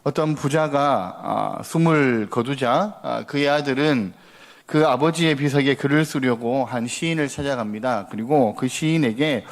어떤 부자가 숨을 거두자 그의 아들은 그 아버지의 비석에 글을 쓰려고 한 시인을 찾아갑니다. 그리고 그 시인에게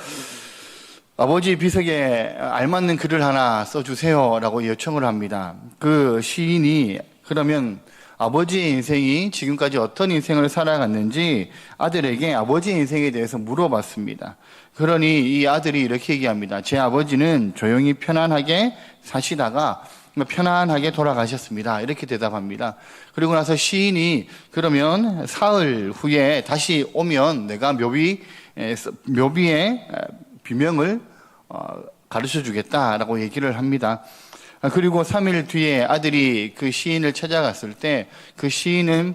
아버지 비석에 알맞는 글을 하나 써주세요 라고 요청을 합니다. 그 시인이 그러면 아버지의 인생이 지금까지 어떤 인생을 살아갔는지 아들에게 아버지의 인생에 대해서 물어봤습니다. 그러니 이 아들이 이렇게 얘기합니다. 제 아버지는 조용히 편안하게 사시다가 편안하게 돌아가셨습니다. 이렇게 대답합니다. 그리고 나서 시인이 그러면 사흘 후에 다시 오면 내가 묘비의 비명을 가르쳐 주겠다라고 얘기를 합니다. 그리고 3일 뒤에 아들이 그 시인을 찾아갔을 때 그 시인은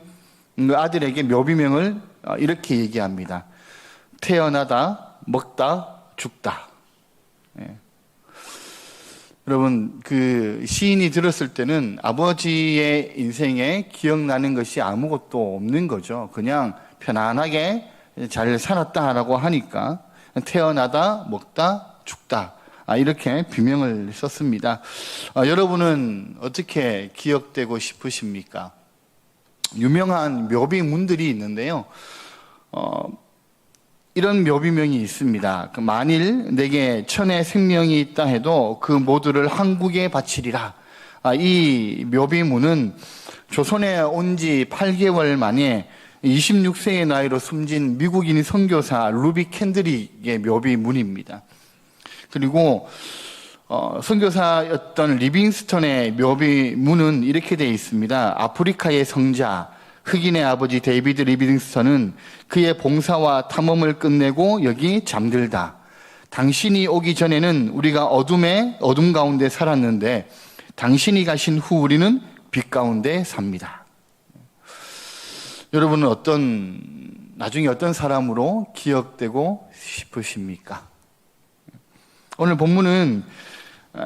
아들에게 묘비명을 이렇게 얘기합니다. 태어나다, 먹다, 죽다. 예. 여러분, 그 시인이 들었을 때는 아버지의 인생에 기억나는 것이 아무것도 없는 거죠. 그냥 편안하게 잘 살았다라고 하니까 태어나다, 먹다, 죽다. 이렇게 비명을 썼습니다. 여러분은 어떻게 기억되고 싶으십니까? 유명한 묘비문들이 있는데요. 이런 묘비명이 있습니다. 만일 내게 천의 생명이 있다 해도 그 모두를 한국에 바치리라. 이 묘비문은 조선에 온 지 8개월 만에 26세의 나이로 숨진 미국인 선교사 루비 캔드릭의 묘비문입니다. 그리고 선교사였던 리빙스턴의 묘비문은 이렇게 되어 있습니다. 아프리카의 성자 흑인의 아버지 데이비드 리빙스턴은 그의 봉사와 탐험을 끝내고 여기 잠들다. 당신이 오기 전에는 우리가 어둠 가운데 살았는데 당신이 가신 후 우리는 빛 가운데 삽니다. 여러분은 나중에 어떤 사람으로 기억되고 싶으십니까? 오늘 본문은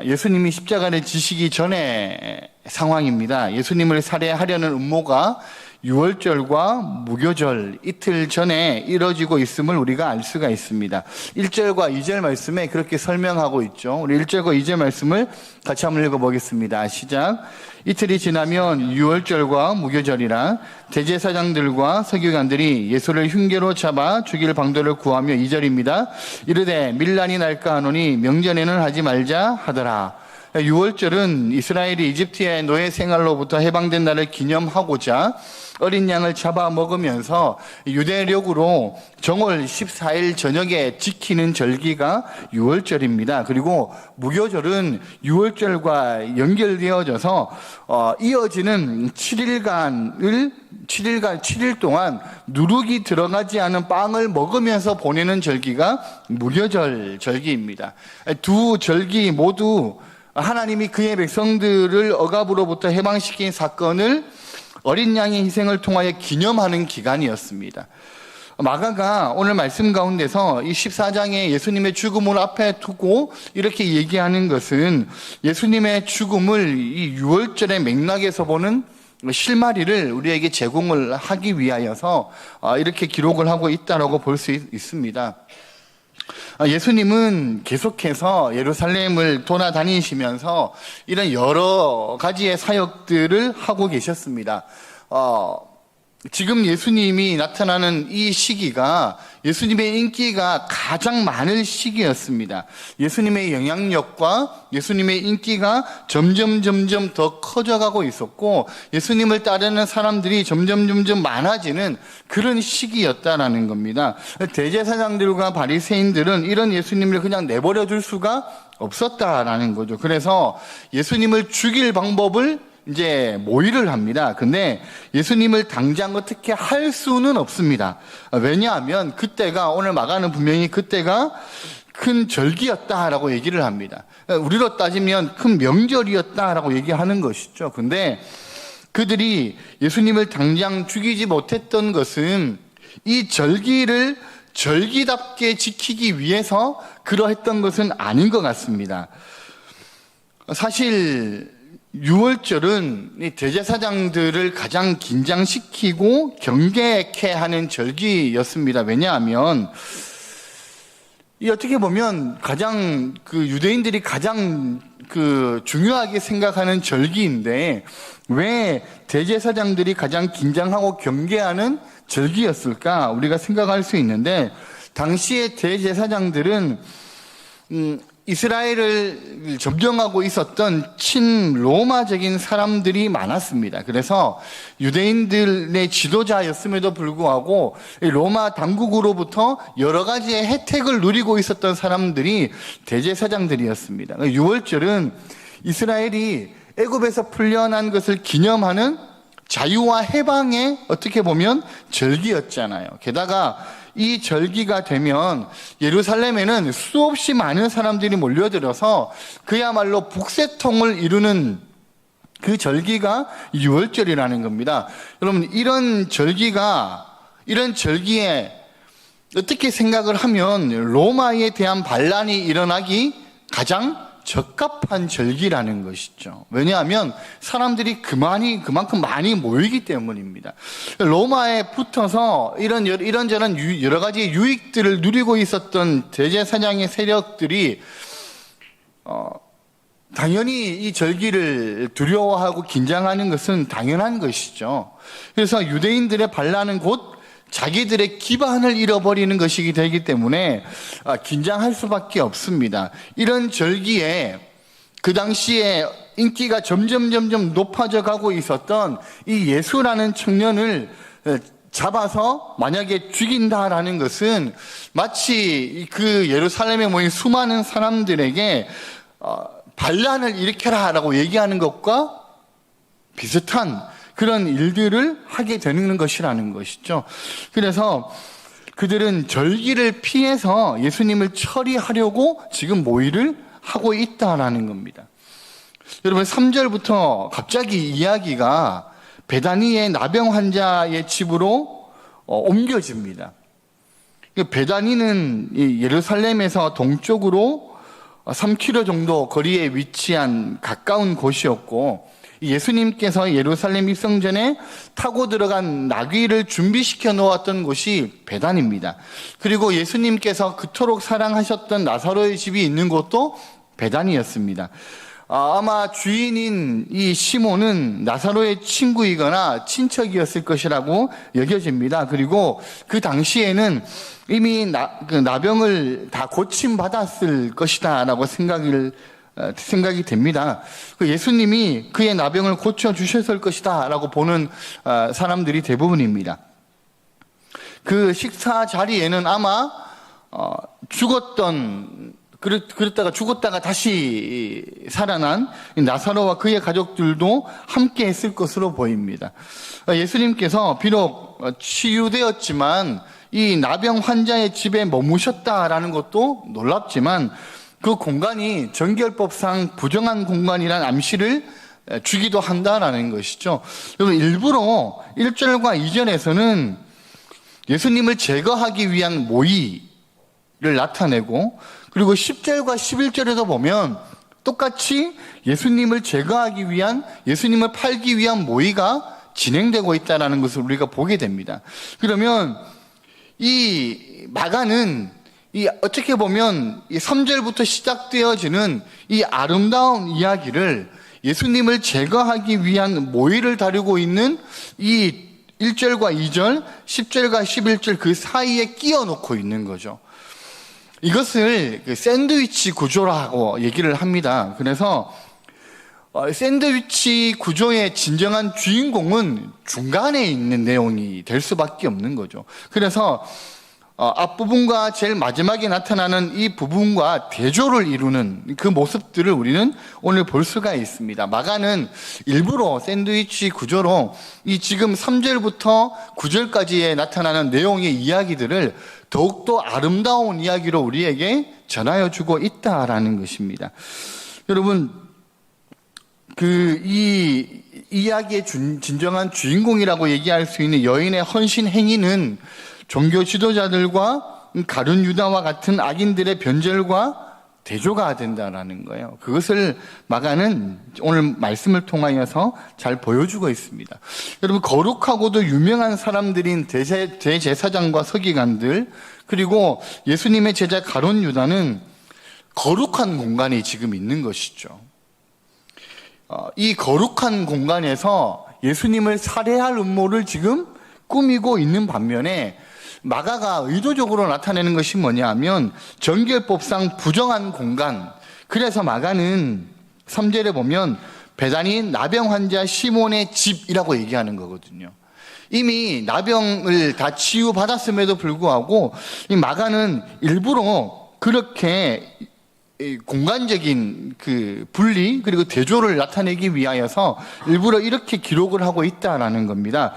예수님이 십자가를 지시기 전의 상황입니다. 예수님을 살해하려는 음모가 유월절과 무교절 이틀 전에 이뤄지고 있음을 우리가 알 수가 있습니다. 1절과 2절 말씀에 그렇게 설명하고 있죠. 우리 1절과 2절 말씀을 같이 한번 읽어보겠습니다. 시작. 이틀이 지나면 유월절과 무교절이라 대제사장들과 서기관들이 예수를 흉계로 잡아 죽일 방도를 구하며 2절입니다. 이르되 밀란이 날까 하노니 명절에는 하지 말자 하더라. 유월절은 이스라엘이 이집트의 노예 생활로부터 해방된 날을 기념하고자 어린 양을 잡아 먹으면서 유대력으로 정월 14일 저녁에 지키는 절기가 유월절입니다. 그리고 무교절은 유월절과 연결되어져서 이어지는 7일 동안 누룩이 들어가지 않은 빵을 먹으면서 보내는 절기가 무교절 절기입니다. 두 절기 모두 하나님이 그의 백성들을 억압으로부터 해방시킨 사건을 어린 양의 희생을 통하여 기념하는 기간이었습니다. 마가가 오늘 말씀 가운데서 이 14장에 예수님의 죽음을 앞에 두고 이렇게 얘기하는 것은 예수님의 죽음을 이 유월절의 맥락에서 보는 실마리를 우리에게 제공을 하기 위하여서 이렇게 기록을 하고 있다고 볼 수 있습니다. 예수님은 계속해서 예루살렘을 돌아다니시면서 이런 여러 가지의 사역들을 하고 계셨습니다. 지금 예수님이 나타나는 이 시기가 예수님의 인기가 가장 많은 시기였습니다. 예수님의 영향력과 예수님의 인기가 점점 더 커져가고 있었고 예수님을 따르는 사람들이 점점 많아지는 그런 시기였다라는 겁니다. 대제사장들과 바리새인들은 이런 예수님을 그냥 내버려 둘 수가 없었다라는 거죠. 그래서 예수님을 죽일 방법을 이제 모의를 합니다. 근데 예수님을 당장 어떻게 할 수는 없습니다. 왜냐하면 그때가 오늘 마가는 분명히 그때가 큰 절기였다라고 얘기를 합니다. 우리로 따지면 큰 명절이었다라고 얘기하는 것이죠. 근데 그들이 예수님을 당장 죽이지 못했던 것은 이 절기를 절기답게 지키기 위해서 그러했던 것은 아닌 것 같습니다. 사실 유월절은 이 대제사장들을 가장 긴장시키고 경계케 하는 절기였습니다. 왜냐하면 이 어떻게 보면 가장 유대인들이 가장 중요하게 생각하는 절기인데 왜 대제사장들이 가장 긴장하고 경계하는 절기였을까? 우리가 생각할 수 있는데 당시의 대제사장들은 이스라엘을 점령하고 있었던 친로마적인 사람들이 많았습니다. 그래서 유대인들의 지도자였음에도 불구하고 로마 당국으로부터 여러 가지의 혜택을 누리고 있었던 사람들이 대제사장들이었습니다. 유월절은 이스라엘이 애굽에서 풀려난 것을 기념하는 자유와 해방의 어떻게 보면 절기였잖아요. 게다가 이 절기가 되면 예루살렘에는 수없이 많은 사람들이 몰려들어서 그야말로 북새통을 이루는 그 절기가 유월절이라는 겁니다. 여러분, 이런 절기에 어떻게 생각을 하면 로마에 대한 반란이 일어나기 가장 적합한 절기라는 것이죠. 왜냐하면 사람들이 그만큼 많이 모이기 때문입니다. 로마에 붙어서 이런저런 여러 가지 유익들을 누리고 있었던 대제사장의 세력들이 당연히 이 절기를 두려워하고 긴장하는 것은 당연한 것이죠. 그래서 유대인들의 반란은 곧 자기들의 기반을 잃어버리는 것이기 되기 때문에 긴장할 수밖에 없습니다. 이런 절기에 그 당시에 인기가 점점 높아져 가고 있었던 이 예수라는 청년을 잡아서 만약에 죽인다라는 것은 마치 그 예루살렘에 모인 수많은 사람들에게 반란을 일으켜라라고 얘기하는 것과 비슷한 그런 일들을 하게 되는 것이라는 것이죠. 그래서 그들은 절기를 피해서 예수님을 처리하려고 지금 모의를 하고 있다라는 겁니다. 여러분, 3절부터 갑자기 이야기가 베다니의 나병 환자의 집으로 옮겨집니다. 베다니는 예루살렘에서 동쪽으로 3km 정도 거리에 위치한 가까운 곳이었고, 예수님께서 예루살렘 입성 전에 타고 들어간 나귀를 준비시켜 놓았던 곳이 베단입니다. 그리고 예수님께서 그토록 사랑하셨던 나사로의 집이 있는 곳도 베단이었습니다. 아마 주인인 이 시몬은 나사로의 친구이거나 친척이었을 것이라고 여겨집니다. 그리고 그 당시에는 이미 나병을 다 고침받았을 것이다라고 생각이 됩니다. 예수님이 그의 나병을 고쳐주셨을 것이다 라고 보는 사람들이 대부분입니다. 그 식사 자리에는 아마 그랬다가 죽었다가 다시 살아난 나사로와 그의 가족들도 함께 했을 것으로 보입니다. 예수님께서 비록 치유되었지만 이 나병 환자의 집에 머무셨다라는 것도 놀랍지만 그 공간이 정결법상 부정한 공간이란 암시를 주기도 한다라는 것이죠. 여러분, 일부러 1절과 2절에서는 예수님을 제거하기 위한 모의를 나타내고, 그리고 10절과 11절에도 보면 똑같이 예수님을 제거하기 위한, 예수님을 팔기 위한 모의가 진행되고 있다는 것을 우리가 보게 됩니다. 그러면 이 마가는 어떻게 보면 이 3절부터 시작되어지는 이 아름다운 이야기를 예수님을 제거하기 위한 모의를 다루고 있는 이 1절과 2절, 10절과 11절 그 사이에 끼워 놓고 있는 거죠. 이것을 샌드위치 구조라고 얘기를 합니다. 그래서 샌드위치 구조의 진정한 주인공은 중간에 있는 내용이 될 수밖에 없는 거죠. 그래서 앞부분과 제일 마지막에 나타나는 이 부분과 대조를 이루는 그 모습들을 우리는 오늘 볼 수가 있습니다. 마가는 일부러 샌드위치 구조로 이 지금 3절부터 9절까지에 나타나는 내용의 이야기들을 더욱더 아름다운 이야기로 우리에게 전하여 주고 있다라는 것입니다. 여러분, 이 이야기의 진정한 주인공이라고 얘기할 수 있는 여인의 헌신 행위는 종교 지도자들과 가룟 유다와 같은 악인들의 변절과 대조가 된다라는 거예요. 그것을 마가는 오늘 말씀을 통하여서 잘 보여주고 있습니다. 여러분, 거룩하고도 유명한 사람들인 대제사장과 서기관들, 그리고 예수님의 제자 가룟 유다는 거룩한 공간이 지금 있는 것이죠. 이 거룩한 공간에서 예수님을 살해할 음모를 지금 꾸미고 있는 반면에 마가가 의도적으로 나타내는 것이 뭐냐 하면 정결법상 부정한 공간. 그래서 마가는 3절에 보면 베다니 나병 환자 시몬의 집이라고 얘기하는 거거든요. 이미 나병을 다 치유받았음에도 불구하고 이 마가는 일부러 그렇게 공간적인 그 분리 그리고 대조를 나타내기 위하여서 일부러 이렇게 기록을 하고 있다라는 겁니다.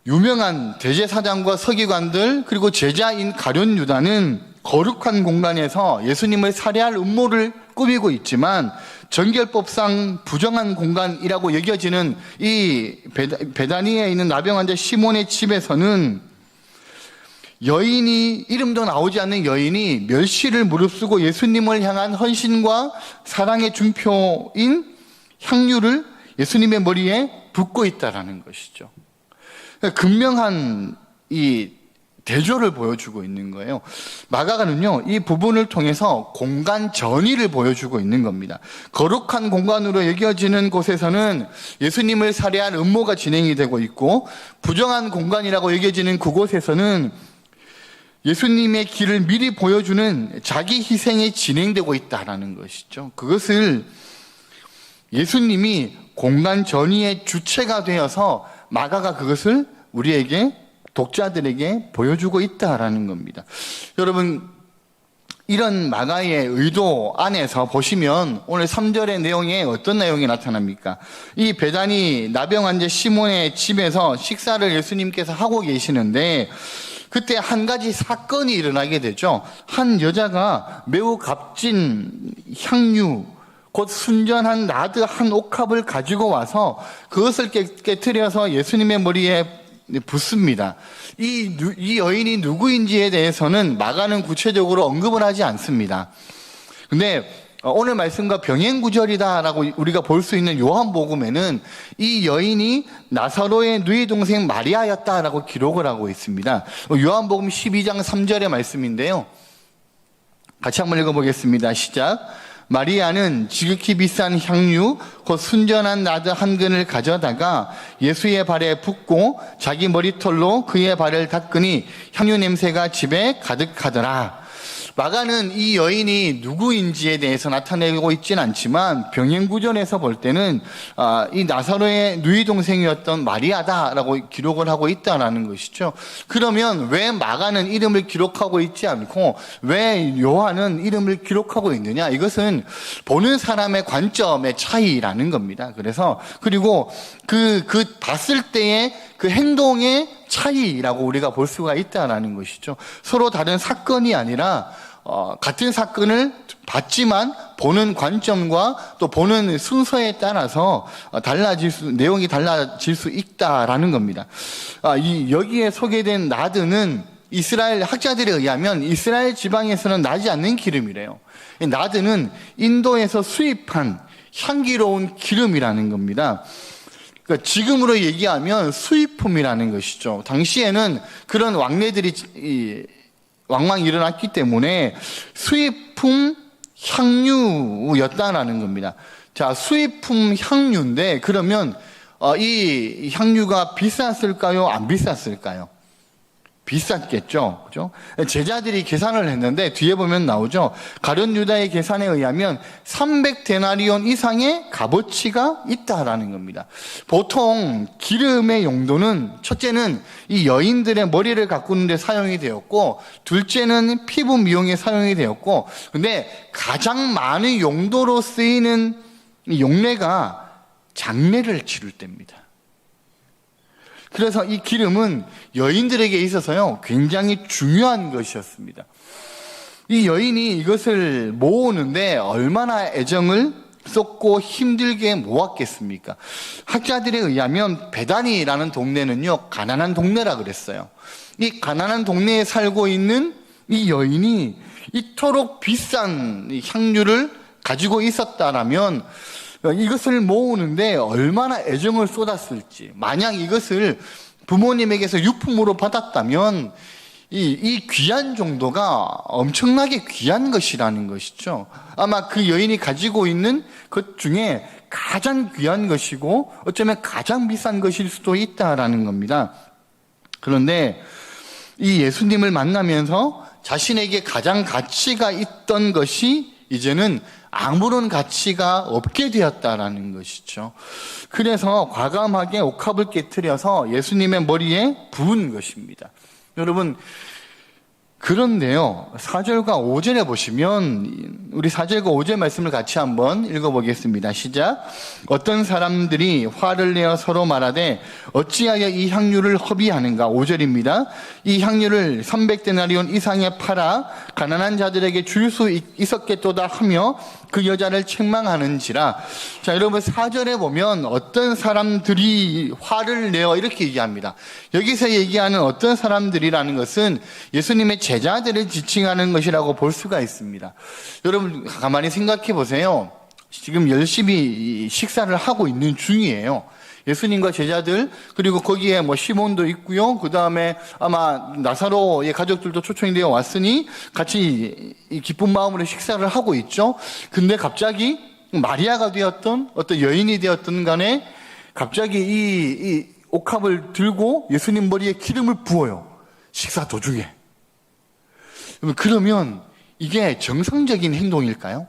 유명한 대제사장과 서기관들 그리고 제자인 가룟 유다는 거룩한 공간에서 예수님을 살해할 음모를 꾸미고 있지만 정결법상 부정한 공간이라고 여겨지는 이 베다니에 있는 나병 환자 시몬의 집에서는 여인이, 이름도 나오지 않는 여인이 멸시를 무릅쓰고 예수님을 향한 헌신과 사랑의 증표인 향유를 예수님의 머리에 붓고 있다라는 것이죠. 극명한 이 대조를 보여주고 있는 거예요. 마가가는요, 이 부분을 통해서 공간 전이를 보여주고 있는 겁니다. 거룩한 공간으로 여겨지는 곳에서는 예수님을 살해할 음모가 진행이 되고 있고, 부정한 공간이라고 여겨지는 그곳에서는 예수님의 길을 미리 보여주는 자기 희생이 진행되고 있다라는 것이죠. 그것을 예수님이 공간 전이의 주체가 되어서 마가가 그것을 우리에게 독자들에게 보여주고 있다라는 겁니다. 여러분, 이런 마가의 의도 안에서 보시면 오늘 3절의 내용에 어떤 내용이 나타납니까? 이 베다니 나병 환자 시몬의 집에서 식사를 예수님께서 하고 계시는데 그때 한 가지 사건이 일어나게 되죠. 한 여자가 매우 값진 향유, 곧 순전한 나드 한 옥합을 가지고 와서 그것을 깨트려서 예수님의 머리에 붓습니다. 이 여인이 누구인지에 대해서는 마가는 구체적으로 언급을 하지 않습니다. 근데 오늘 말씀과 병행구절이다라고 우리가 볼 수 있는 요한복음에는 이 여인이 나사로의 누이 동생 마리아였다라고 기록을 하고 있습니다. 요한복음 12장 3절의 말씀인데요. 같이 한번 읽어보겠습니다. 시작. 마리아는 지극히 비싼 향유 곧 순전한 나드 한 근을 가져다가 예수의 발에 붓고 자기 머리털로 그의 발을 닦으니 향유 냄새가 집에 가득하더라. 마가는 이 여인이 누구인지에 대해서 나타내고 있지는 않지만 병행구절에서 볼 때는 이 나사로의 누이 동생이었던 마리아다라고 기록을 하고 있다라는 것이죠. 그러면 왜 마가는 이름을 기록하고 있지 않고 왜 요한은 이름을 기록하고 있느냐? 이것은 보는 사람의 관점의 차이라는 겁니다. 그래서 그리고 그 봤을 때의 그 행동의 차이라고 우리가 볼 수가 있다라는 것이죠. 서로 다른 사건이 아니라 같은 사건을 봤지만 보는 관점과 또 보는 순서에 따라서 내용이 달라질 수 있다라는 겁니다. 여기에 소개된 나드는 이스라엘 학자들에 의하면 이스라엘 지방에서는 나지 않는 기름이래요. 나드는 인도에서 수입한 향기로운 기름이라는 겁니다. 그러니까 지금으로 얘기하면 수입품이라는 것이죠. 당시에는 그런 왕래들이 왕왕 일어났기 때문에 수입품 향유였다라는 겁니다. 자, 수입품 향유인데 그러면 이 향유가 비쌌을까요? 안 비쌌을까요? 비쌌겠죠. 그죠? 제자들이 계산을 했는데 뒤에 보면 나오죠. 가룟 유다의 계산에 의하면 300데나리온 이상의 값어치가 있다라는 겁니다. 보통 기름의 용도는 첫째는 이 여인들의 머리를 가꾸는 데 사용이 되었고 둘째는 피부 미용에 사용이 되었고 근데 가장 많은 용도로 쓰이는 용례가 장례를 치를 때입니다. 그래서 이 기름은 여인들에게 있어서요, 굉장히 중요한 것이었습니다. 이 여인이 이것을 모으는데 얼마나 애정을 쏟고 힘들게 모았겠습니까? 학자들에 의하면 베다니라는 동네는요, 가난한 동네라 그랬어요. 이 가난한 동네에 살고 있는 이 여인이 이토록 비싼 향유를 가지고 있었다라면 이것을 모으는데 얼마나 애정을 쏟았을지, 만약 이것을 부모님에게서 유품으로 받았다면 이 귀한 정도가 엄청나게 귀한 것이라는 것이죠. 아마 그 여인이 가지고 있는 것 중에 가장 귀한 것이고 어쩌면 가장 비싼 것일 수도 있다라는 겁니다. 그런데 이 예수님을 만나면서 자신에게 가장 가치가 있던 것이 이제는 아무런 가치가 없게 되었다라는 것이죠. 그래서 과감하게 옥합을 깨트려서 예수님의 머리에 부은 것입니다. 여러분, 그런데요, 4절과 5절에 보시면 우리 4절과 5절 말씀을 같이 한번 읽어보겠습니다. 시작. 어떤 사람들이 화를 내어 서로 말하되 어찌하여 이 향유를 허비하는가. 5절입니다. 이 향유를 300데나리온 이상에 팔아 가난한 자들에게 줄 수 있었겠도다 하며 그 여자를 책망하는지라. 자, 여러분 4절에 보면 어떤 사람들이 화를 내어 이렇게 얘기합니다. 여기서 얘기하는 어떤 사람들이라는 것은 예수님의 제자들을 지칭하는 것이라고 볼 수가 있습니다. 여러분 가만히 생각해 보세요. 지금 열심히 식사를 하고 있는 중이에요. 예수님과 제자들, 그리고 거기에 시몬도 있고요. 그 다음에 아마 나사로의 가족들도 초청이 되어 왔으니 같이 이 기쁜 마음으로 식사를 하고 있죠. 근데 갑자기 마리아가 되었던 어떤 여인이 되었던 간에 갑자기 이 옥합을 들고 예수님 머리에 기름을 부어요. 식사 도중에. 그러면 이게 정상적인 행동일까요?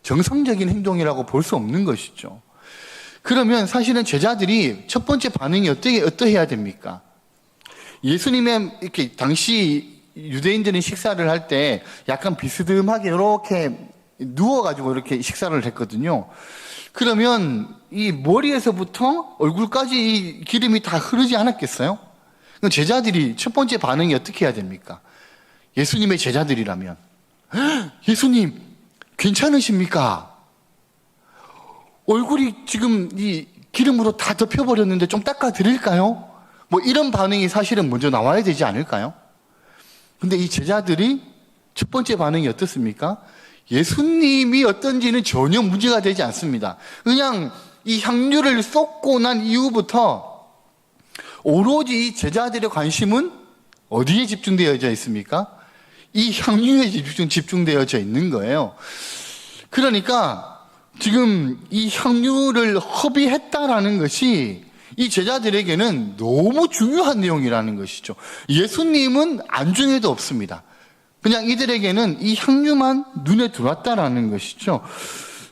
정상적인 행동이라고 볼 수 없는 것이죠. 그러면 사실은 제자들이 첫 번째 반응이 어떠해야 됩니까? 예수님의 이렇게 당시 유대인들은 식사를 할 때 약간 비스듬하게 이렇게 누워가지고 이렇게 식사를 했거든요. 그러면 이 머리에서부터 얼굴까지 이 기름이 다 흐르지 않았겠어요? 그럼 제자들이 첫 번째 반응이 어떻게 해야 됩니까? 예수님의 제자들이라면 예수님 괜찮으십니까? 얼굴이 지금 이 기름으로 다 덮여버렸는데 좀 닦아드릴까요? 이런 반응이 사실은 먼저 나와야 되지 않을까요? 근데 이 제자들이 첫 번째 반응이 어떻습니까? 예수님이 어떤지는 전혀 문제가 되지 않습니다. 그냥 이 향유를 쏟고 난 이후부터 오로지 이 제자들의 관심은 어디에 집중되어져 있습니까? 이 향유에 집중되어져 있는 거예요. 그러니까 지금 이 향유를 허비했다라는 것이 이 제자들에게는 너무 중요한 내용이라는 것이죠. 예수님은 안중에도 없습니다. 그냥 이들에게는 이 향유만 눈에 들어왔다라는 것이죠.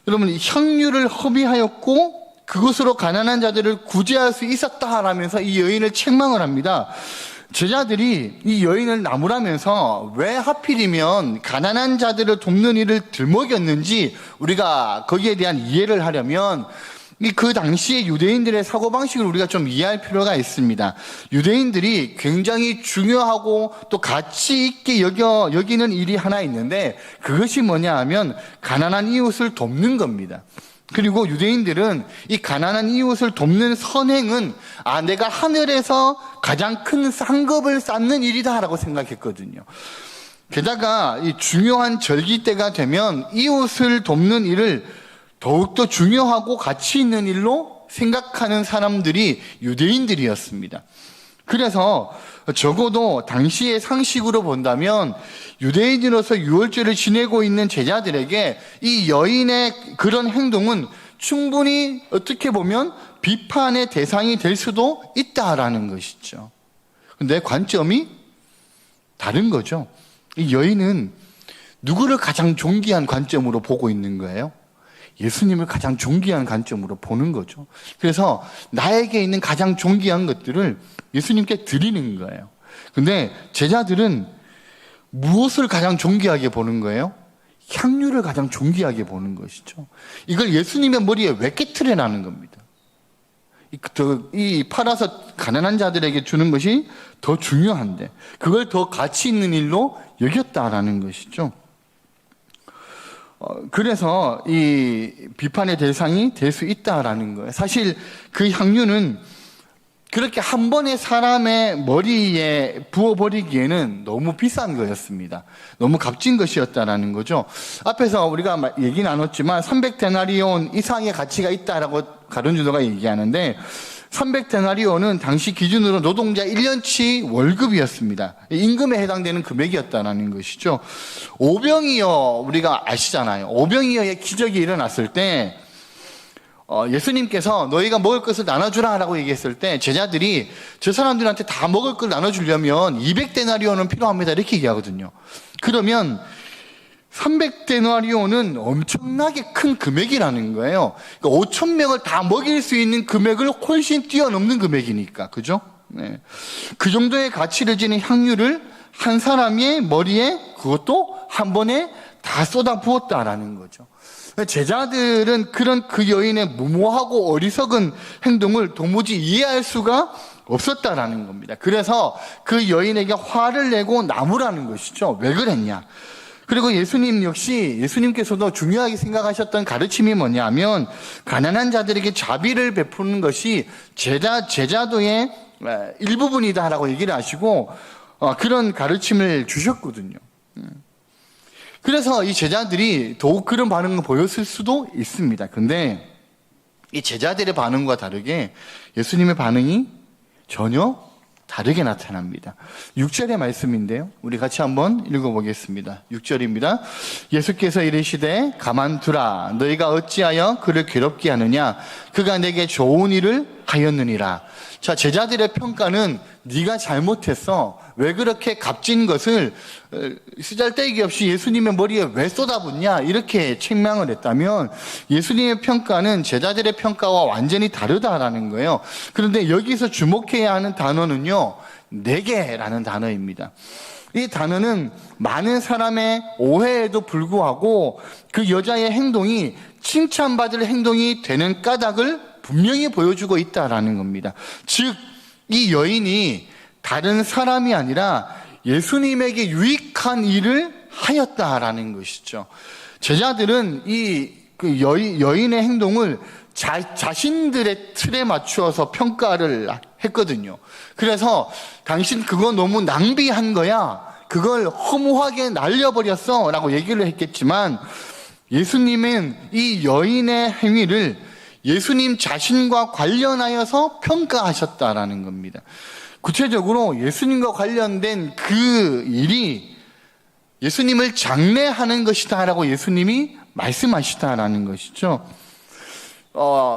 여러분, 이 향유를 허비하였고 그것으로 가난한 자들을 구제할 수 있었다라면서 이 여인을 책망을 합니다. 제자들이 이 여인을 나무라면서 왜 하필이면 가난한 자들을 돕는 일을 들먹였는지 우리가 거기에 대한 이해를 하려면 그 당시의 유대인들의 사고방식을 우리가 좀 이해할 필요가 있습니다. 유대인들이 굉장히 중요하고 또 가치 있게 여기는 일이 하나 있는데 그것이 뭐냐 하면 가난한 이웃을 돕는 겁니다. 그리고 유대인들은 이 가난한 이웃을 돕는 선행은 내가 하늘에서 가장 큰 상급을 쌓는 일이다라고 생각했거든요. 게다가 이 중요한 절기 때가 되면 이웃을 돕는 일을 더욱더 중요하고 가치 있는 일로 생각하는 사람들이 유대인들이었습니다. 그래서 적어도 당시의 상식으로 본다면 유대인으로서 유월절을 지내고 있는 제자들에게 이 여인의 그런 행동은 충분히 어떻게 보면 비판의 대상이 될 수도 있다라는 것이죠. 근데 관점이 다른 거죠. 이 여인은 누구를 가장 존귀한 관점으로 보고 있는 거예요? 예수님을 가장 존귀한 관점으로 보는 거죠. 그래서 나에게 있는 가장 존귀한 것들을 예수님께 드리는 거예요. 근데 제자들은 무엇을 가장 존귀하게 보는 거예요? 향유를 가장 존귀하게 보는 것이죠. 이걸 예수님의 머리에 왜 깨트려나는 겁니다. 이 팔아서 가난한 자들에게 주는 것이 더 중요한데 그걸 더 가치 있는 일로 여겼다라는 것이죠. 그래서 이 비판의 대상이 될 수 있다라는 거예요. 사실 그 향유는 그렇게 한 번에 사람의 머리에 부어버리기에는 너무 비싼 거였습니다. 너무 값진 것이었다라는 거죠. 앞에서 우리가 얘기 나눴지만 300데나리온 이상의 가치가 있다라고 가룟 주도가 얘기하는데 300데나리온은 당시 기준으로 노동자 1년치 월급이었습니다. 임금에 해당되는 금액이었다는 것이죠. 오병이어 우리가 아시잖아요. 오병이어의 기적이 일어났을 때 예수님께서 너희가 먹을 것을 나눠주라 라고 얘기했을 때 제자들이 저 사람들한테 다 먹을 걸 나눠주려면 200데나리온은 필요합니다 이렇게 얘기하거든요. 그러면 300데나리온은 엄청나게 큰 금액이라는 거예요. 그러니까 5,000명을 다 먹일 수 있는 금액을 훨씬 뛰어넘는 금액이니까. 그죠? 네. 그 정도의 가치를 지닌 향유를 한 사람의 머리에 그것도 한 번에 다 쏟아 부었다라는 거죠. 제자들은 그런 그 여인의 무모하고 어리석은 행동을 도무지 이해할 수가 없었다라는 겁니다. 그래서 그 여인에게 화를 내고 나무라는 것이죠. 왜 그랬냐? 그리고 예수님 역시 예수님께서도 중요하게 생각하셨던 가르침이 뭐냐면 가난한 자들에게 자비를 베푸는 것이 제자도의 일부분이다라고 얘기를 하시고 그런 가르침을 주셨거든요. 그래서 이 제자들이 더욱 그런 반응을 보였을 수도 있습니다. 근데 이 제자들의 반응과 다르게 예수님의 반응이 전혀 다르게 나타납니다. 6절의 말씀인데요. 우리 같이 한번 읽어보겠습니다. 6절입니다. 예수께서 이르시되 가만두라. 너희가 어찌하여 그를 괴롭게 하느냐. 그가 내게 좋은 일을 하였느니라. 자, 제자들의 평가는 네가 잘못했어. 왜 그렇게 값진 것을 쓰잘데기 없이 예수님의 머리에 왜 쏟아붓냐 이렇게 책망을 했다면 예수님의 평가는 제자들의 평가와 완전히 다르다라는 거예요. 그런데 여기서 주목해야 하는 단어는요, 내게라는 단어입니다. 이 단어는 많은 사람의 오해에도 불구하고 그 여자의 행동이 칭찬받을 행동이 되는 까닭을 분명히 보여주고 있다라는 겁니다. 즉, 이 여인이 다른 사람이 아니라 예수님에게 유익한 일을 하였다라는 것이죠. 제자들은 그 여인의 행동을 자신들의 틀에 맞추어서 평가를 했거든요. 그래서 당신 그거 너무 낭비한 거야. 그걸 허무하게 날려버렸어. 라고 얘기를 했겠지만 예수님은 이 여인의 행위를 예수님 자신과 관련하여서 평가하셨다라는 겁니다. 구체적으로 예수님과 관련된 그 일이 예수님을 장례하는 것이다 라고 예수님이 말씀하시다라는 것이죠.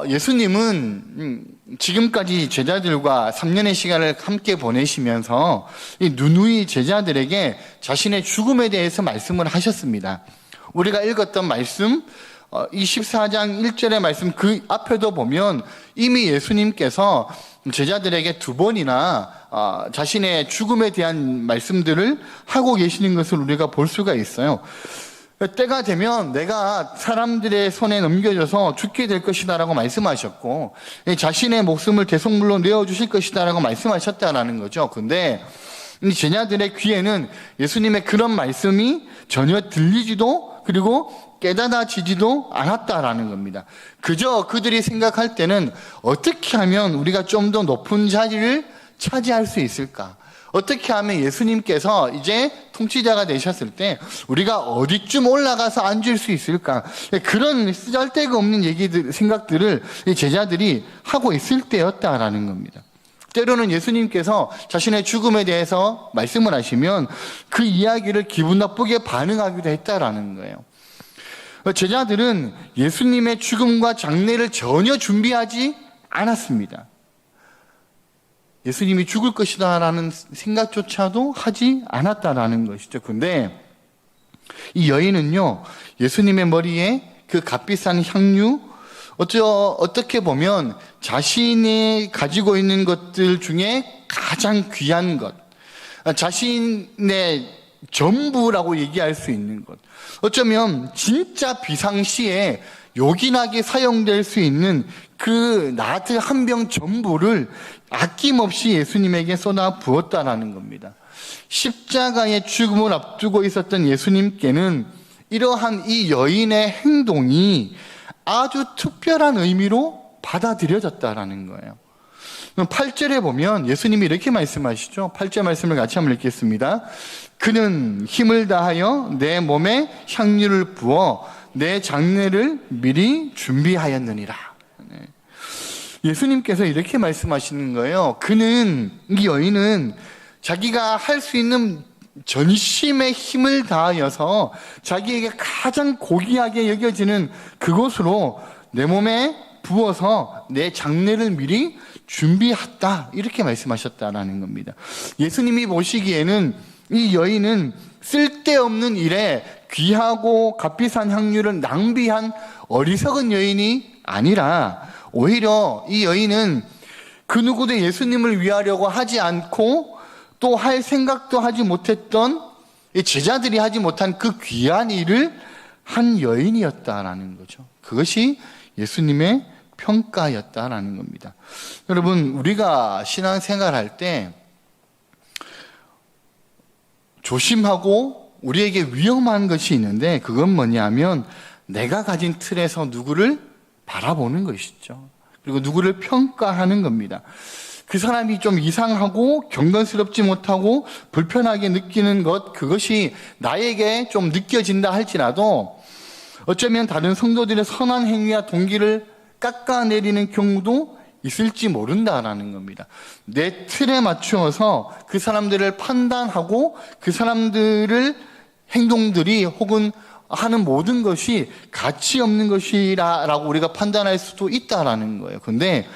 예수님은 지금까지 제자들과 3년의 시간을 함께 보내시면서 이 누누이 제자들에게 자신의 죽음에 대해서 말씀을 하셨습니다. 우리가 읽었던 말씀 24장 1절의 말씀 그 앞에도 보면 이미 예수님께서 제자들에게 2번이나 자신의 죽음에 대한 말씀들을 하고 계시는 것을 우리가 볼 수가 있어요. 때가 되면 내가 사람들의 손에 넘겨져서 죽게 될 것이다 라고 말씀하셨고 자신의 목숨을 대속물로 내어주실 것이다 라고 말씀하셨다라는 거죠. 근데 이 제자들의 귀에는 예수님의 그런 말씀이 전혀 들리지도 그리고 깨닫아지지도 않았다라는 겁니다. 그저 그들이 생각할 때는 어떻게 하면 우리가 좀 더 높은 자리를 차지할 수 있을까? 어떻게 하면 예수님께서 이제 통치자가 되셨을 때 우리가 어디쯤 올라가서 앉을 수 있을까? 그런 쓰잘데가 없는 생각들을 제자들이 하고 있을 때였다라는 겁니다. 때로는 예수님께서 자신의 죽음에 대해서 말씀을 하시면 그 이야기를 기분 나쁘게 반응하기도 했다라는 거예요. 제자들은 예수님의 죽음과 장례를 전혀 준비하지 않았습니다. 예수님이 죽을 것이다 라는 생각조차도 하지 않았다라는 것이죠. 근데 이 여인은요, 예수님의 머리에 그 값비싼 향유, 어떻게 보면 자신이 가지고 있는 것들 중에 가장 귀한 것, 자신의 전부라고 얘기할 수 있는 것, 어쩌면 진짜 비상시에 요긴하게 사용될 수 있는 그 나트 한 병 전부를 아낌없이 예수님에게 쏟아 부었다라는 겁니다. 십자가의 죽음을 앞두고 있었던 예수님께는 이러한 이 여인의 행동이 아주 특별한 의미로 받아들여졌다라는 거예요. 8절에 보면 예수님이 이렇게 말씀하시죠. 8절 말씀을 같이 한번 읽겠습니다. 그는 힘을 다하여 내 몸에 향유를 부어 내 장례를 미리 준비하였느니라. 예수님께서 이렇게 말씀하시는 거예요. 이 여인은 자기가 할 수 있는 전심의 힘을 다하여서 자기에게 가장 고귀하게 여겨지는 그곳으로 내 몸에 부어서 내 장례를 미리 준비했다. 이렇게 말씀하셨다라는 겁니다. 예수님이 보시기에는 이 여인은 쓸데없는 일에 귀하고 값비싼 향유를 낭비한 어리석은 여인이 아니라 오히려 이 여인은 그 누구도 예수님을 위하려고 하지 않고 또 할 생각도 하지 못했던 제자들이 하지 못한 그 귀한 일을 한 여인이었다라는 거죠. 그것이 예수님의 평가였다라는 겁니다. 여러분, 우리가 신앙생활할 때 조심하고 우리에게 위험한 것이 있는데 그건 뭐냐면 내가 가진 틀에서 누구를 바라보는 것이죠. 그리고 누구를 평가하는 겁니다. 그 사람이 좀 이상하고 경건스럽지 못하고 불편하게 느끼는 것, 그것이 나에게 좀 느껴진다 할지라도 어쩌면 다른 성도들의 선한 행위와 동기를 깎아내리는 경우도 있을지 모른다라는 겁니다. 내 틀에 맞추어서 그 사람들을 판단하고 그 사람들을 행동들이 혹은 하는 모든 것이 가치 없는 것이라고 우리가 판단할 수도 있다라는 거예요. 근데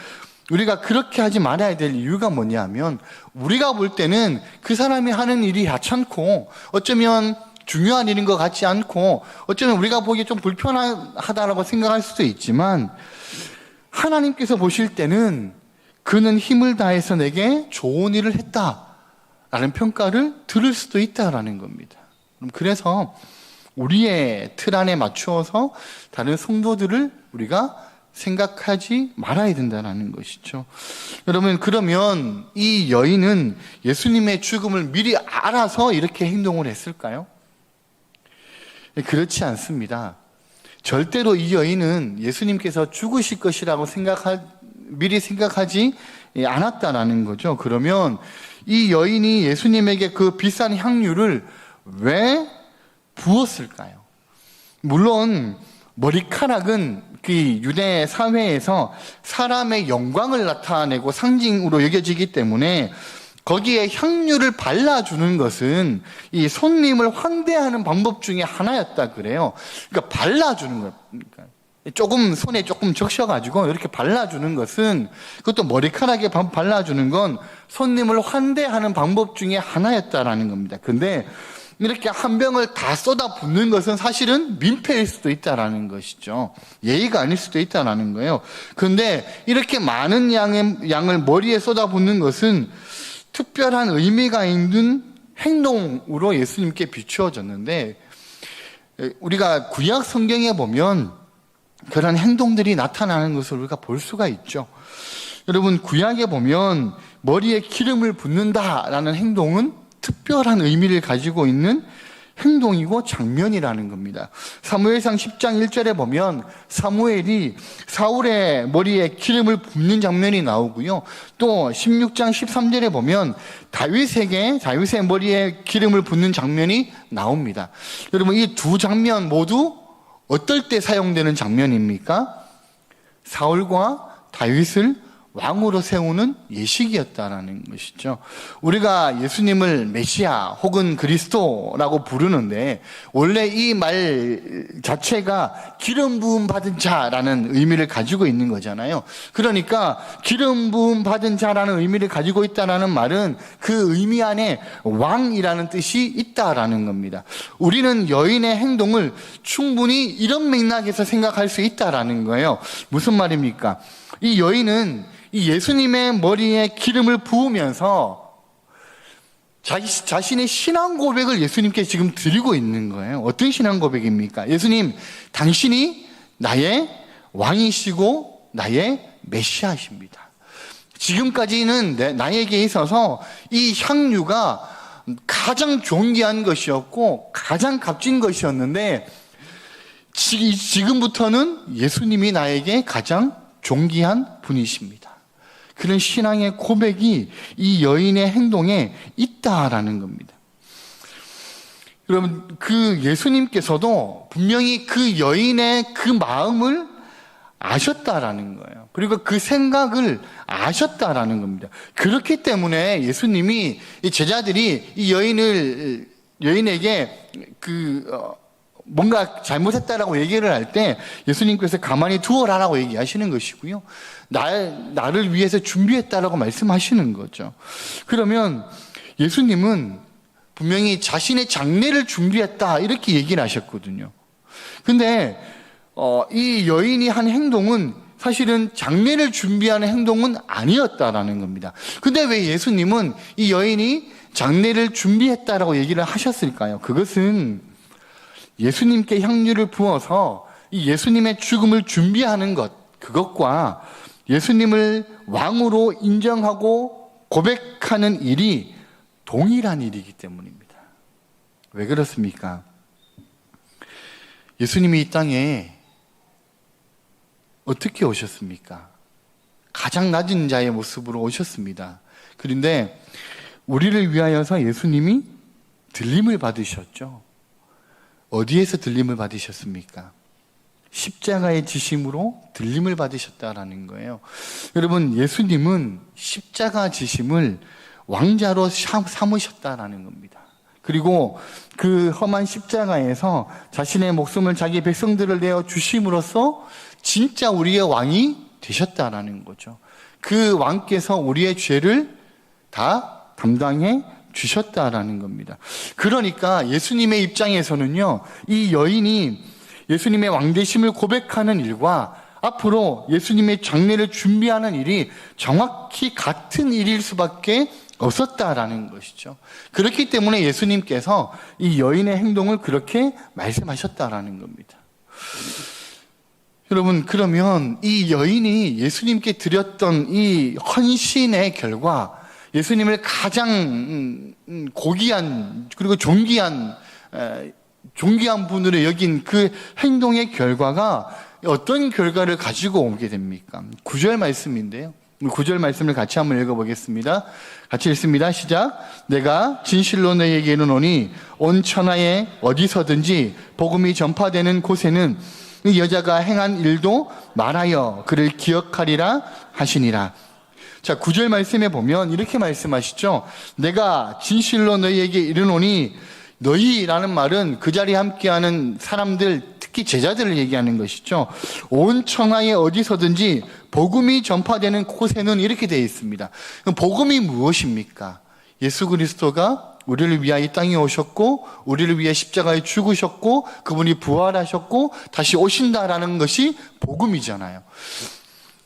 우리가 그렇게 하지 말아야 될 이유가 뭐냐면 우리가 볼 때는 그 사람이 하는 일이 하찮고 어쩌면 중요한 일인 것 같지 않고 어쩌면 우리가 보기에 좀 불편하다라고 생각할 수도 있지만 하나님께서 보실 때는 그는 힘을 다해서 내게 좋은 일을 했다라는 평가를 들을 수도 있다라는 겁니다. 그래서 우리의 틀 안에 맞추어서 다른 성도들을 우리가 생각하지 말아야 된다는 것이죠. 여러분, 그러면 이 여인은 예수님의 죽음을 미리 알아서 이렇게 행동을 했을까요? 그렇지 않습니다. 절대로 이 여인은 예수님께서 죽으실 것이라고 미리 생각하지 않았다라는 거죠. 그러면 이 여인이 예수님에게 그 비싼 향유를 왜 부었을까요? 물론 머리카락은 그 유대 사회에서 사람의 영광을 나타내고 상징으로 여겨지기 때문에 거기에 향유를 발라주는 것은 이 손님을 환대하는 방법 중에 하나였다 그래요. 그러니까 발라주는 것. 그러니까 조금 손에 조금 적셔가지고 이렇게 발라주는 것은, 그것도 머리카락에 발라주는 건 손님을 환대하는 방법 중에 하나였다라는 겁니다. 근데 이렇게 한 병을 다 쏟아붓는 것은 사실은 민폐일 수도 있다라는 것이죠. 예의가 아닐 수도 있다라는 거예요. 그런데 이렇게 많은 양을 머리에 쏟아붓는 것은 특별한 의미가 있는 행동으로 예수님께 비추어졌는데, 우리가 구약 성경에 보면 그런 행동들이 나타나는 것을 우리가 볼 수가 있죠. 여러분, 구약에 보면 머리에 기름을 붓는다라는 행동은 특별한 의미를 가지고 있는 행동이고 장면이라는 겁니다. 사무엘상 10장 1절에 보면 사무엘이 사울의 머리에 기름을 붓는 장면이 나오고요. 또 16장 13절에 보면 다윗의 머리에 기름을 붓는 장면이 나옵니다. 여러분, 이 두 장면 모두 어떨 때 사용되는 장면입니까? 사울과 다윗을 왕으로 세우는 예식이었다라는 것이죠. 우리가 예수님을 메시아 혹은 그리스도라고 부르는데 원래 이 말 자체가 기름 부음 받은 자라는 의미를 가지고 있는 거잖아요. 그러니까 기름 부음 받은 자라는 의미를 가지고 있다라는 말은 그 의미 안에 왕이라는 뜻이 있다라는 겁니다. 우리는 여인의 행동을 충분히 이런 맥락에서 생각할 수 있다라는 거예요. 무슨 말입니까? 이 여인은 이 예수님의 머리에 기름을 부으면서 자신의 신앙 고백을 예수님께 지금 드리고 있는 거예요. 어떤 신앙 고백입니까? 예수님, 당신이 나의 왕이시고 나의 메시아이십니다. 지금까지는 나에게 있어서 이 향유가 가장 존귀한 것이었고 가장 값진 것이었는데 지금부터는 예수님이 나에게 가장 존귀한 분이십니다. 그런 신앙의 고백이 이 여인의 행동에 있다라는 겁니다. 여러분, 그 예수님께서도 분명히 그 여인의 그 마음을 아셨다라는 거예요. 그리고 그 생각을 아셨다라는 겁니다. 그렇기 때문에 예수님이 이 제자들이 이 여인에게 뭔가 잘못했다라고 얘기를 할 때 예수님께서 가만히 두어라라고 얘기하시는 것이고요. 나를 위해서 준비했다라고 말씀하시는 거죠. 그러면 예수님은 분명히 자신의 장례를 준비했다 이렇게 얘기를 하셨거든요. 근데 이 여인이 한 행동은 사실은 장례를 준비하는 행동은 아니었다라는 겁니다. 근데 왜 예수님은 이 여인이 장례를 준비했다라고 얘기를 하셨을까요? 그것은 예수님께 향유를 부어서 이 예수님의 죽음을 준비하는 것, 그것과 예수님을 왕으로 인정하고 고백하는 일이 동일한 일이기 때문입니다. 왜 그렇습니까? 예수님이 이 땅에 어떻게 오셨습니까? 가장 낮은 자의 모습으로 오셨습니다. 그런데 우리를 위하여서 예수님이 들림을 받으셨죠. 어디에서 들림을 받으셨습니까? 십자가의 지심으로 들림을 받으셨다라는 거예요. 여러분, 예수님은 십자가 지심을 왕자로 삼으셨다라는 겁니다. 그리고 그 험한 십자가에서 자신의 목숨을 자기 백성들을 내어 주심으로써 진짜 우리의 왕이 되셨다라는 거죠. 그 왕께서 우리의 죄를 다 담당해 주셨다라는 겁니다. 그러니까 예수님의 입장에서는요, 이 여인이 예수님의 왕되심을 고백하는 일과 앞으로 예수님의 장례를 준비하는 일이 정확히 같은 일일 수밖에 없었다라는 것이죠. 그렇기 때문에 예수님께서 이 여인의 행동을 그렇게 말씀하셨다라는 겁니다. 여러분, 그러면 이 여인이 예수님께 드렸던 이 헌신의 결과, 예수님을 가장 고귀한 그리고 존귀한 분으로 여긴 그 행동의 결과가 어떤 결과를 가지고 오게 됩니까? 9절 말씀인데요. 9절 말씀을 같이 한번 읽어보겠습니다. 같이 읽습니다. 시작. 내가 진실로 너희에게 이르노니 온 천하에 어디서든지 복음이 전파되는 곳에는 이 여자가 행한 일도 말하여 그를 기억하리라 하시니라. 자, 9절 말씀에 보면 이렇게 말씀하시죠. 내가 진실로 너희에게 이르노니, 너희라는 말은 그 자리에 함께하는 사람들, 특히 제자들을 얘기하는 것이죠. 온 천하에 어디서든지 복음이 전파되는 곳에는 이렇게 되어 있습니다. 그럼 복음이 무엇입니까? 예수 그리스도가 우리를 위하여 이 땅에 오셨고 우리를 위해 십자가에 죽으셨고 그분이 부활하셨고 다시 오신다라는 것이 복음이잖아요.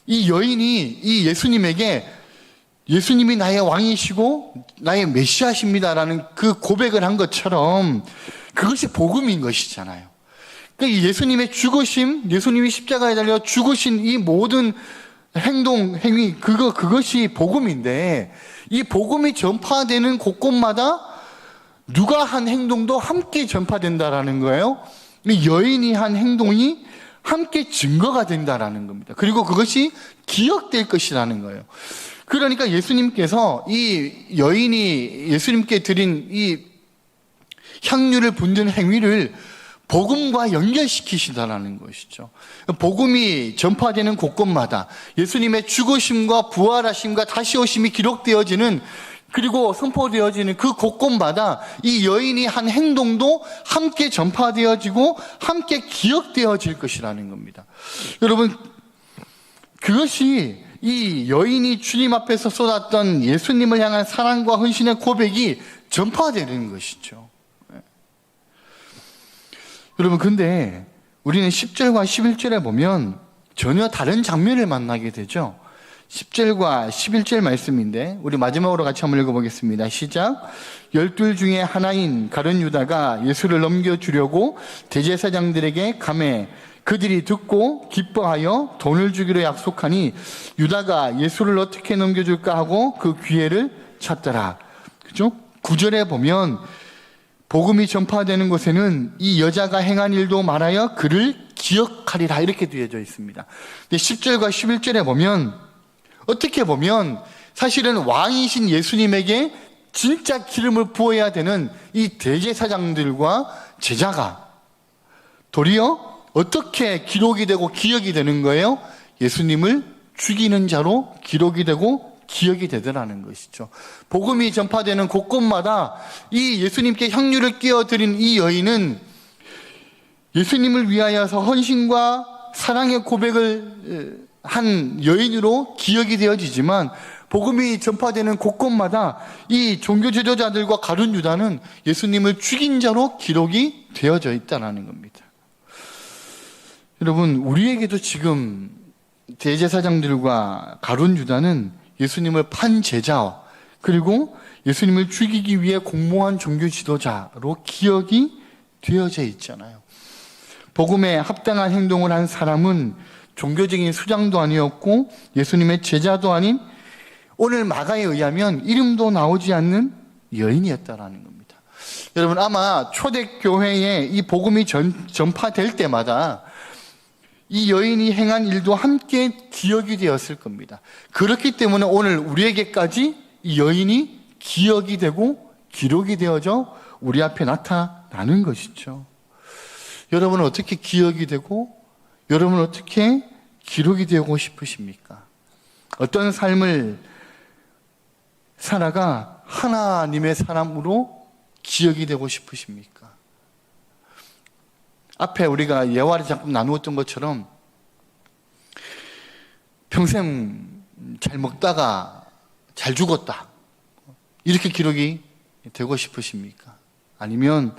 이 여인이 이 예수님에게 예수님이 나의 왕이시고 나의 메시아십니다라는 그 고백을 한 것처럼 그것이 복음인 것이잖아요. 그러니까 예수님의 죽으심, 예수님이 십자가에 달려 죽으신 이 모든 행동, 행위, 그것이 복음인데, 이 복음이 전파되는 곳곳마다 누가 한 행동도 함께 전파된다라는 거예요. 이 여인이 한 행동이 함께 증거가 된다라는 겁니다. 그리고 그것이 기억될 것이라는 거예요. 그러니까 예수님께서 이 여인이 예수님께 드린 이 향유를 붓는 행위를 복음과 연결시키신다는 것이죠. 복음이 전파되는 곳곳마다 예수님의 죽으심과 부활하심과 다시 오심이 기록되어지는, 그리고 선포되어지는 그 곳곳마다 이 여인이 한 행동도 함께 전파되어지고 함께 기억되어질 것이라는 겁니다. 여러분, 그것이 이 여인이 주님 앞에서 쏟았던 예수님을 향한 사랑과 헌신의 고백이 전파되는 것이죠. 여러분, 근데 우리는 10절과 11절에 보면 전혀 다른 장면을 만나게 되죠. 10절과 11절 말씀인데 우리 마지막으로 같이 한번 읽어보겠습니다. 시작. 12 중에 하나인 가룟 유다가 예수를 넘겨주려고 대제사장들에게 가매 그들이 듣고 기뻐하여 돈을 주기로 약속하니 유다가 예수를 어떻게 넘겨줄까 하고 그 기회를 찾더라. 그죠? 9절에 보면 복음이 전파되는 곳에는 이 여자가 행한 일도 말하여 그를 기억하리라 이렇게 되어져 있습니다. 근데 10절과 11절에 보면 어떻게 보면 사실은 왕이신 예수님에게 진짜 기름을 부어야 되는 이 대제사장들과 제자가 도리어 어떻게 기록이 되고 기억이 되는 거예요? 예수님을 죽이는 자로 기록이 되고 기억이 되더라는 것이죠. 복음이 전파되는 곳곳마다 이 예수님께 향유를 끼어드린 이 여인은 예수님을 위하여서 헌신과 사랑의 고백을 한 여인으로 기억이 되어지지만, 복음이 전파되는 곳곳마다 이 종교 지도자들과 가룟 유다는 예수님을 죽인 자로 기록이 되어져 있다는 겁니다. 여러분, 우리에게도 지금 대제사장들과 가룟 유다는 예수님을 판 제자, 그리고 예수님을 죽이기 위해 공모한 종교 지도자로 기억이 되어져 있잖아요. 복음에 합당한 행동을 한 사람은 종교적인 수장도 아니었고 예수님의 제자도 아닌, 오늘 마가에 의하면 이름도 나오지 않는 여인이었다라는 겁니다. 여러분, 아마 초대교회에 이 복음이 전파될 때마다 이 여인이 행한 일도 함께 기억이 되었을 겁니다. 그렇기 때문에 오늘 우리에게까지 이 여인이 기억이 되고 기록이 되어져 우리 앞에 나타나는 것이죠. 여러분은 어떻게 기억이 되고, 여러분은 어떻게 기록이 되고 싶으십니까? 어떤 삶을 살아가 하나님의 사람으로 기억이 되고 싶으십니까? 앞에 우리가 예화를 잠깐 나누었던 것처럼 평생 잘 먹다가 잘 죽었다, 이렇게 기록이 되고 싶으십니까? 아니면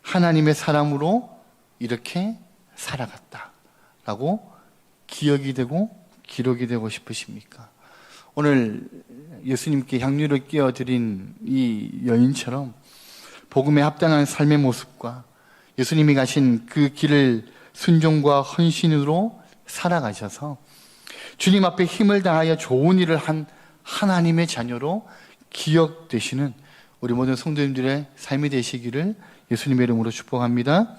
하나님의 사람으로 이렇게 살아갔다라고 기억이 되고 기록이 되고 싶으십니까? 오늘 예수님께 향유를 끼어드린 이 여인처럼 복음에 합당한 삶의 모습과 예수님이 가신 그 길을 순종과 헌신으로 살아가셔서 주님 앞에 힘을 다하여 좋은 일을 한 하나님의 자녀로 기억되시는 우리 모든 성도님들의 삶이 되시기를 예수님의 이름으로 축복합니다.